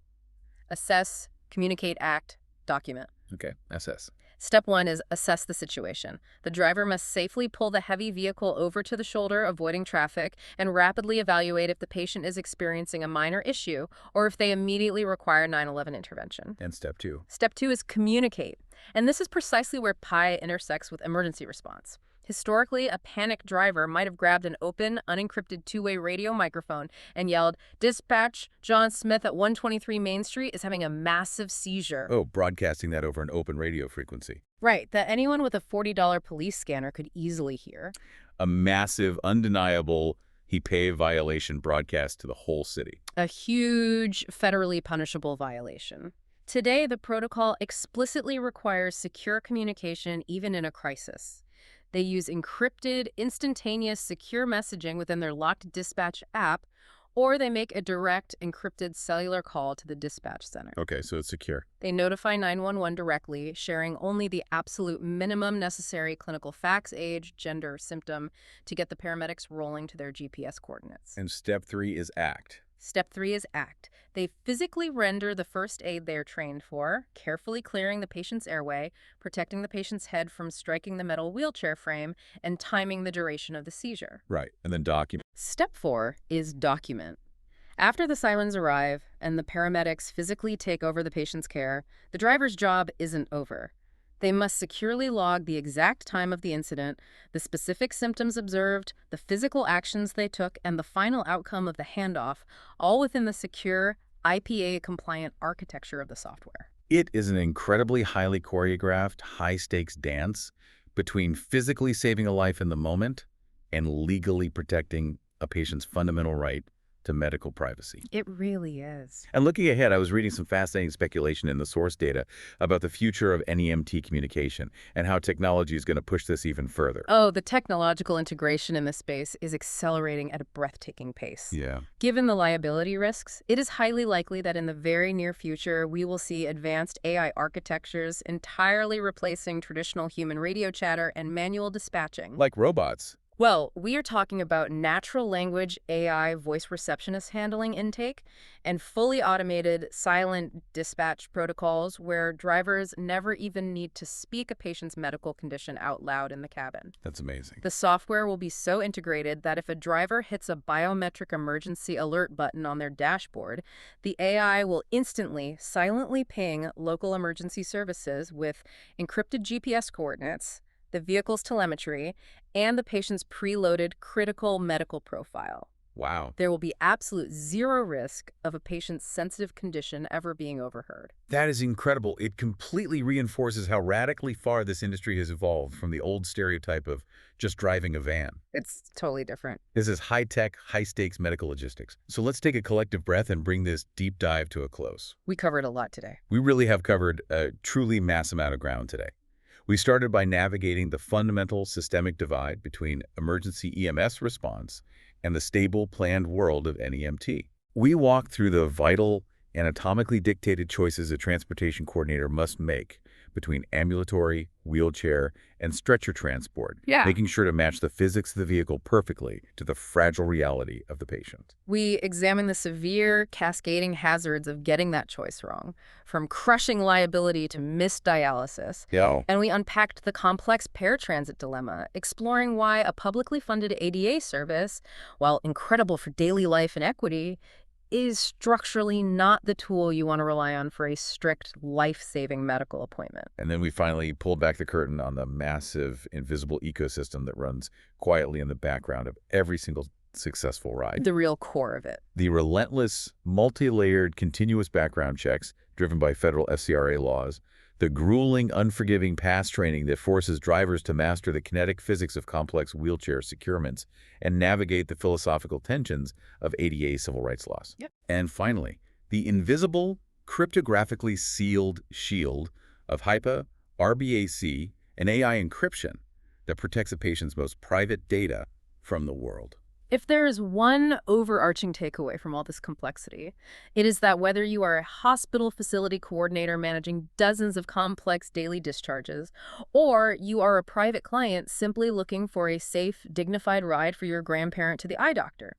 Speaker 2: Assess, communicate, act, document.
Speaker 1: Okay, SS.
Speaker 2: Step 1 is assess the situation. The driver must safely pull the heavy vehicle over to the shoulder, avoiding traffic, and rapidly evaluate if the patient is experiencing a minor issue or if they immediately require 911 intervention.
Speaker 1: And step 2.
Speaker 2: Step 2 is communicate. And this is precisely where PI intersects with emergency response. Historically, a panicked driver might have grabbed an open, unencrypted two-way radio microphone and yelled, "Dispatch, John Smith at 123 Main Street is having a massive seizure."
Speaker 1: Oh, broadcasting that over an open radio frequency.
Speaker 2: Right, that anyone with a $40 police scanner could easily hear.
Speaker 1: A massive, undeniable HIPAA violation broadcast to the whole city.
Speaker 2: A huge, federally punishable violation. Today, the protocol explicitly requires secure communication even in a crisis. They use encrypted, instantaneous, secure messaging within their locked dispatch app, or they make a direct, encrypted cellular call to the dispatch center.
Speaker 1: Okay, so it's secure.
Speaker 2: They notify 911 directly, sharing only the absolute minimum necessary clinical facts, age, gender, symptom, to get the paramedics rolling to their GPS coordinates.
Speaker 1: And step 3 is act.
Speaker 2: Step 3 is act. They physically render the first aid they are trained for, carefully clearing the patient's airway, protecting the patient's head from striking the metal wheelchair frame, and timing the duration of the seizure.
Speaker 1: Right, and then document.
Speaker 2: Step 4 is document. After the sirens arrive and the paramedics physically take over the patient's care, the driver's job isn't over. They must securely log the exact time of the incident, the specific symptoms observed, the physical actions they took, and the final outcome of the handoff, all within the secure, IPA-compliant architecture of the software.
Speaker 1: It is an incredibly highly choreographed, high-stakes dance between physically saving a life in the moment and legally protecting a patient's fundamental right to medical privacy.
Speaker 2: It really is.
Speaker 1: And looking ahead, I was reading some fascinating speculation in the source data about the future of NEMT communication and how technology is going to push this even further.
Speaker 2: Oh, the technological integration in this space is accelerating at a breathtaking pace.
Speaker 1: Yeah.
Speaker 2: Given the liability risks, it is highly likely that in the very near future, we will see advanced AI architectures entirely replacing traditional human radio chatter and manual dispatching.
Speaker 1: Like robots.
Speaker 2: Well, we are talking about natural language AI voice receptionist handling intake and fully automated silent dispatch protocols where drivers never even need to speak a patient's medical condition out loud in the cabin.
Speaker 1: That's amazing.
Speaker 2: The software will be so integrated that if a driver hits a biometric emergency alert button on their dashboard, the AI will instantly, silently ping local emergency services with encrypted GPS coordinates, the vehicle's telemetry, and the patient's preloaded critical medical profile.
Speaker 1: Wow.
Speaker 2: There will be absolute zero risk of a patient's sensitive condition ever being overheard.
Speaker 1: That is incredible. It completely reinforces how radically far this industry has evolved from the old stereotype of just driving a van.
Speaker 2: It's totally different.
Speaker 1: This is high-tech, high-stakes medical logistics. So let's take a collective breath and bring this deep dive to a close.
Speaker 2: We covered a lot today.
Speaker 1: We really have covered a truly mass amount of ground today. We started by navigating the fundamental systemic divide between emergency EMS response and the stable, planned world of NEMT. We walked through the vital, anatomically dictated choices a transportation coordinator must make between ambulatory, wheelchair, and stretcher transport, making sure to match the physics of the vehicle perfectly to the fragile reality of the patient.
Speaker 2: We examine the severe, cascading hazards of getting that choice wrong, from crushing liability to missed dialysis.
Speaker 1: Yeah.
Speaker 2: And we unpacked the complex paratransit dilemma, exploring why a publicly funded ADA service, while incredible for daily life and equity, is structurally not the tool you want to rely on for a strict, life-saving medical appointment.
Speaker 1: And then we finally pulled back the curtain on the massive, invisible ecosystem that runs quietly in the background of every single successful ride.
Speaker 2: The real core of it.
Speaker 1: The relentless, multi-layered, continuous background checks driven by federal FCRA laws, the grueling, unforgiving pass training that forces drivers to master the kinetic physics of complex wheelchair securements and navigate the philosophical tensions of ADA civil rights laws.
Speaker 2: Yep.
Speaker 1: And finally, the invisible, cryptographically sealed shield of HIPAA, RBAC, and AI encryption that protects a patient's most private data from the world.
Speaker 2: If there is one overarching takeaway from all this complexity, it is that whether you are a hospital facility coordinator managing dozens of complex daily discharges, or you are a private client simply looking for a safe, dignified ride for your grandparent to the eye doctor,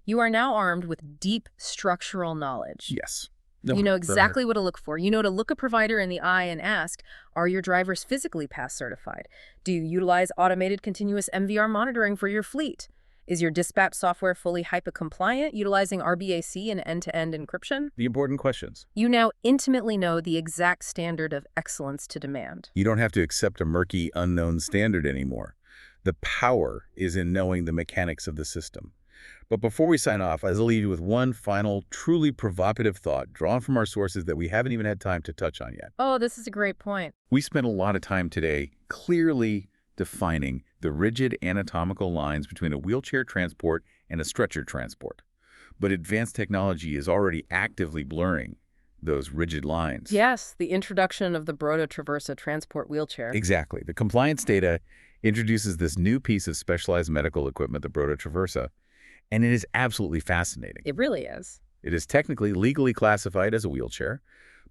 Speaker 2: you are now armed with deep structural knowledge.
Speaker 1: Yes.
Speaker 2: You
Speaker 1: No,
Speaker 2: know
Speaker 1: go ahead.
Speaker 2: exactly what to look for. You know to look a provider in the eye and ask, are your drivers physically pass certified? Do you utilize automated continuous MVR monitoring for your fleet? Is your dispatch software fully HIPAA compliant, utilizing RBAC and end-to-end encryption?
Speaker 1: The important questions.
Speaker 2: You now intimately know the exact standard of excellence to demand.
Speaker 1: You don't have to accept a murky, unknown standard anymore. The power is in knowing the mechanics of the system. But before we sign off, I'll leave you with one final, truly provocative thought drawn from our sources that we haven't even had time to touch on yet.
Speaker 2: Oh, this is a great point.
Speaker 1: We spent a lot of time today clearly defining the rigid anatomical lines between a wheelchair transport and a stretcher transport. But advanced technology is already actively blurring those rigid lines.
Speaker 2: Yes, the introduction of the Broda Traversa transport wheelchair.
Speaker 1: Exactly. The compliance data introduces this new piece of specialized medical equipment, the Broda Traversa, and it is absolutely fascinating.
Speaker 2: It really is.
Speaker 1: It is technically legally classified as a wheelchair,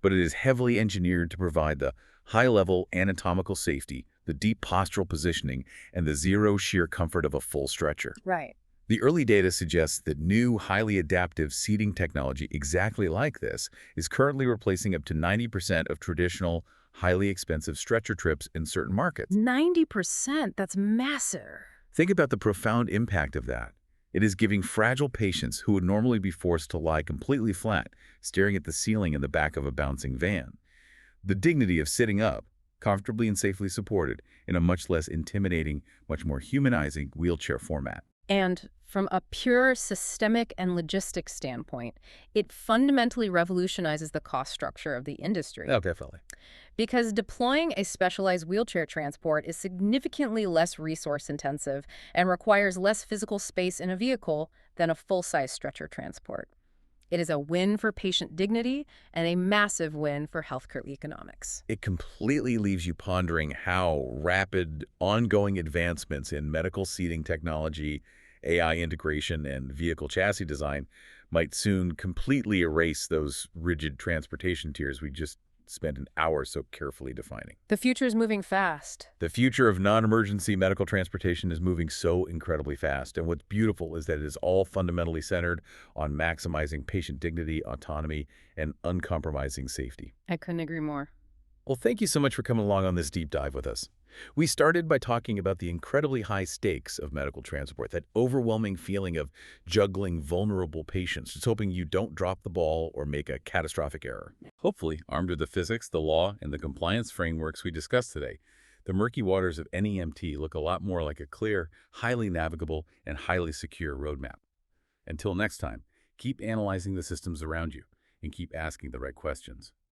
Speaker 1: but it is heavily engineered to provide the high-level anatomical safety, the deep postural positioning, and the zero shear comfort of a full stretcher.
Speaker 2: Right.
Speaker 1: The early data suggests that new, highly adaptive seating technology exactly like this is currently replacing up to 90% of traditional, highly expensive stretcher trips in certain markets.
Speaker 2: 90%, that's massive.
Speaker 1: Think about the profound impact of that. It is giving fragile patients who would normally be forced to lie completely flat, staring at the ceiling in the back of a bouncing van, the dignity of sitting up, comfortably and safely supported, in a much less intimidating, much more humanizing wheelchair format.
Speaker 2: And from a pure systemic and logistics standpoint, it fundamentally revolutionizes the cost structure of the industry.
Speaker 1: Oh, definitely.
Speaker 2: Because deploying a specialized wheelchair transport is significantly less resource-intensive and requires less physical space in a vehicle than a full-size stretcher transport. It is a win for patient dignity and a massive win for healthcare economics.
Speaker 1: It completely leaves you pondering how rapid, ongoing advancements in medical seating technology, AI integration, and vehicle chassis design might soon completely erase those rigid transportation tiers we just spent an hour so carefully defining.
Speaker 2: The future is moving fast.
Speaker 1: The future of non-emergency medical transportation is moving so incredibly fast, and what's beautiful is that it is all fundamentally centered on maximizing patient dignity, autonomy, and uncompromising safety.
Speaker 2: I couldn't agree more.
Speaker 1: Well, thank you so much for coming along on this deep dive with us. We started by talking about the incredibly high stakes of medical transport, that overwhelming feeling of juggling vulnerable patients, just hoping you don't drop the ball or make a catastrophic error. Hopefully, armed with the physics, the law, and the compliance frameworks we discussed today, the murky waters of NEMT look a lot more like a clear, highly navigable, and highly secure roadmap. Until next time, keep analyzing the systems around you and keep asking the right questions.